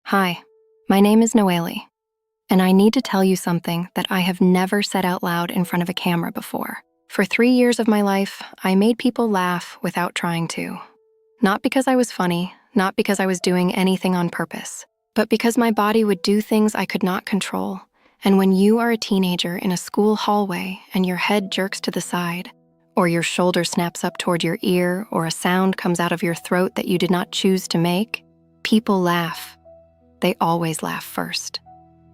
Hi, my name is Noeli, and I need to tell you something that I have never said out loud in front of a camera before. For 3 years of my life, I made people laugh without trying to. Not because I was funny, not because I was doing anything on purpose, but because my body would do things I could not control. And when you are a teenager in a school hallway and your head jerks to the side, or your shoulder snaps up toward your ear, or a sound comes out of your throat that you did not choose to make, people laugh. They always laugh first.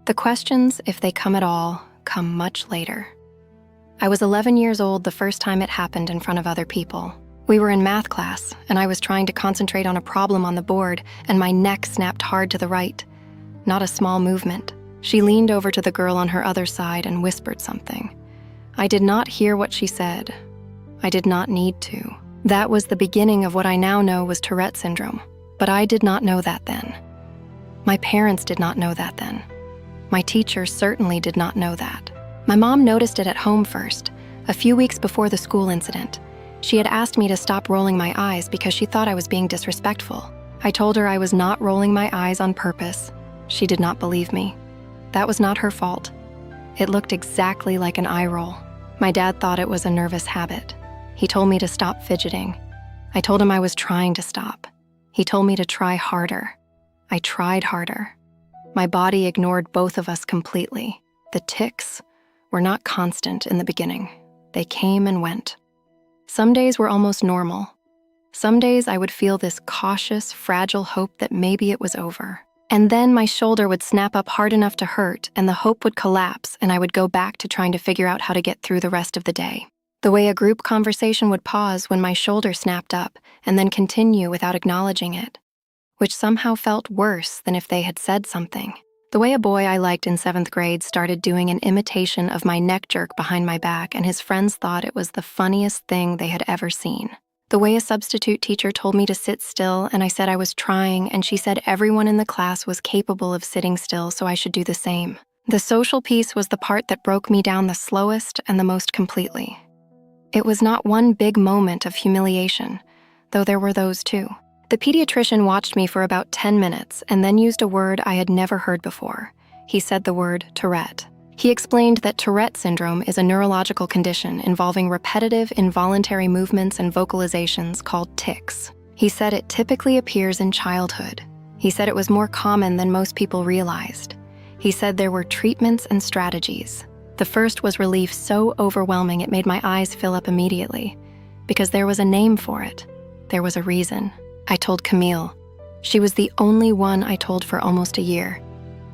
The questions, if they come at all, come much later. I was 11 years old the first time it happened in front of other people. We were in math class, and I was trying to concentrate on a problem on the board, and my neck snapped hard to the right. Not a small movement. She leaned over to the girl on her other side and whispered something. I did not hear what she said. I did not need to. That was the beginning of what I now know was Tourette syndrome, but I did not know that then. My parents did not know that then. My teacher certainly did not know that. My mom noticed it at home first, a few weeks before the school incident. She had asked me to stop rolling my eyes because she thought I was being disrespectful. I told her I was not rolling my eyes on purpose. She did not believe me. That was not her fault. It looked exactly like an eye roll. My dad thought it was a nervous habit. He told me to stop fidgeting. I told him I was trying to stop. He told me to try harder. I tried harder. My body ignored both of us completely. The tics were not constant in the beginning. They came and went. Some days were almost normal. Some days I would feel this cautious, fragile hope that maybe it was over. And then my shoulder would snap up hard enough to hurt, and the hope would collapse, and I would go back to trying to figure out how to get through the rest of the day. The way a group conversation would pause when my shoulder snapped up, and then continue without acknowledging it, which somehow felt worse than if they had said something. The way a boy I liked in 7th grade started doing an imitation of my neck jerk behind my back, and his friends thought it was the funniest thing they had ever seen. The way a substitute teacher told me to sit still, and I said I was trying, and she said everyone in the class was capable of sitting still, so I should do the same. The social piece was the part that broke me down the slowest and the most completely. It was not one big moment of humiliation, though there were those too. The pediatrician watched me for about 10 minutes and then used a word I had never heard before. He said the word Tourette. He explained that Tourette syndrome is a neurological condition involving repetitive, involuntary movements and vocalizations called tics. He said it typically appears in childhood. He said it was more common than most people realized. He said there were treatments and strategies. The first was relief so overwhelming it made my eyes fill up immediately, because there was a name for it. There was a reason. I told Camille. She was the only one I told for almost a year.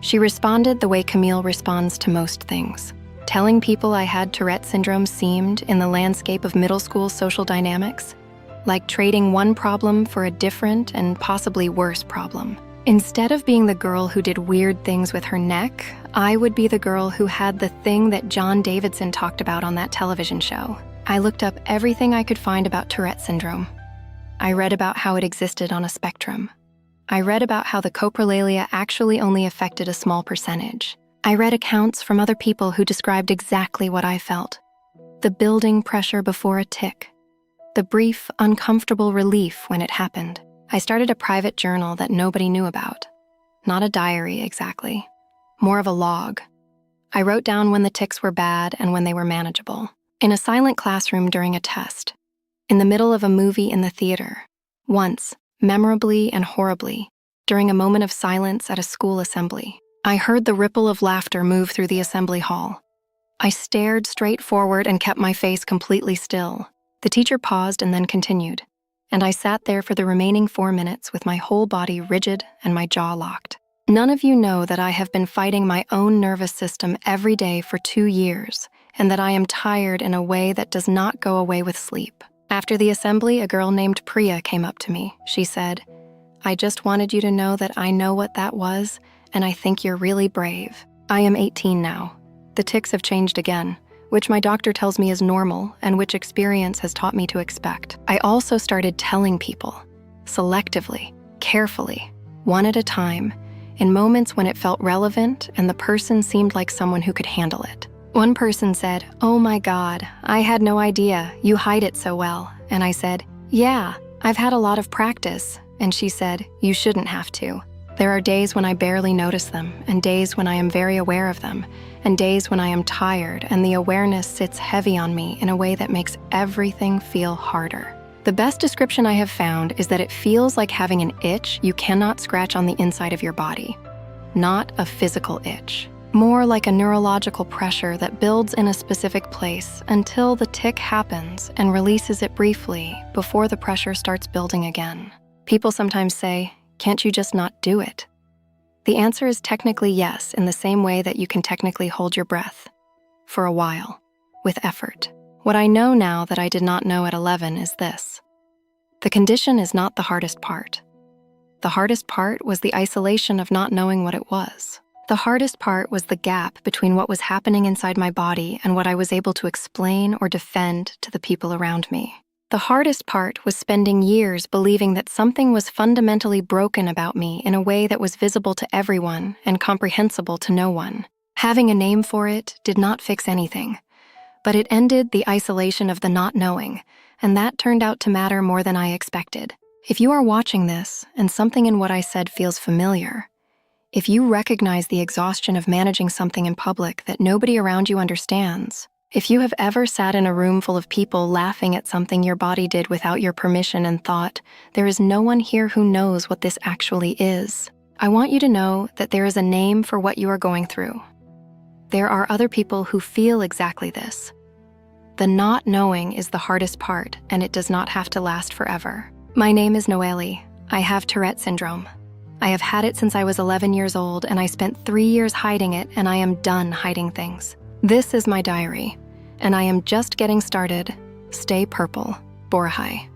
She responded the way Camille responds to most things. Telling people I had Tourette syndrome seemed, in the landscape of middle school social dynamics, like trading one problem for a different and possibly worse problem. Instead of being the girl who did weird things with her neck, I would be the girl who had the thing that Davidson talked about on that television show. I looked up everything I could find about Tourette syndrome. I read about how it existed on a spectrum. I read about how the coprolalia actually only affected a small percentage. I read accounts from other people who described exactly what I felt. The building pressure before a tic. The brief, uncomfortable relief when it happened. I started a private journal that nobody knew about. Not a diary, exactly. More of a log. I wrote down when the tics were bad and when they were manageable. In a silent classroom during a test. In the middle of a movie in the theater. Once, memorably and horribly, during a moment of silence at a school assembly. I heard the ripple of laughter move through the assembly hall. I stared straight forward and kept my face completely still. The teacher paused and then continued, and I sat there for the remaining 4 minutes with my whole body rigid and my jaw locked. None of you know that I have been fighting my own nervous system every day for 2 years, and that I am tired in a way that does not go away with sleep. After the assembly, a girl named Priya came up to me. She said, "I just wanted you to know that I know what that was, and I think you're really brave." I am 18 now. The tics have changed again, which my doctor tells me is normal and which experience has taught me to expect. I also started telling people, selectively, carefully, one at a time, in moments when it felt relevant and the person seemed like someone who could handle it. One person said, "Oh my God, I had no idea. You hide it so well." And I said, "Yeah, I've had a lot of practice." And she said, "You shouldn't have to. There are days when I barely notice them, and days when I am very aware of them, and days when I am tired and the awareness sits heavy on me in a way that makes everything feel harder. The best description I have found is that it feels like having an itch you cannot scratch on the inside of your body. Not a physical itch. More like a neurological pressure that builds in a specific place until the tic happens and releases it briefly before the pressure starts building again. People sometimes say, "Can't you just not do it?" The answer is technically yes, in the same way that you can technically hold your breath. For a while, with effort. What I know now that I did not know at 11 is this. The condition is not the hardest part. The hardest part was the isolation of not knowing what it was. The hardest part was the gap between what was happening inside my body and what I was able to explain or defend to the people around me. The hardest part was spending years believing that something was fundamentally broken about me in a way that was visible to everyone and comprehensible to no one. Having a name for it did not fix anything, but it ended the isolation of the not knowing, and that turned out to matter more than I expected. If you are watching this and something in what I said feels familiar, if you recognize the exhaustion of managing something in public that nobody around you understands, if you have ever sat in a room full of people laughing at something your body did without your permission and thought, there is no one here who knows what this actually is, I want you to know that there is a name for what you are going through. There are other people who feel exactly this. The not knowing is the hardest part, and it does not have to last forever. My name is Noeli. I have Tourette syndrome. I have had it since I was 11 years old, and I spent 3 years hiding it, and I am done hiding things. This is my diary, and I am just getting started. Stay purple, Borahai.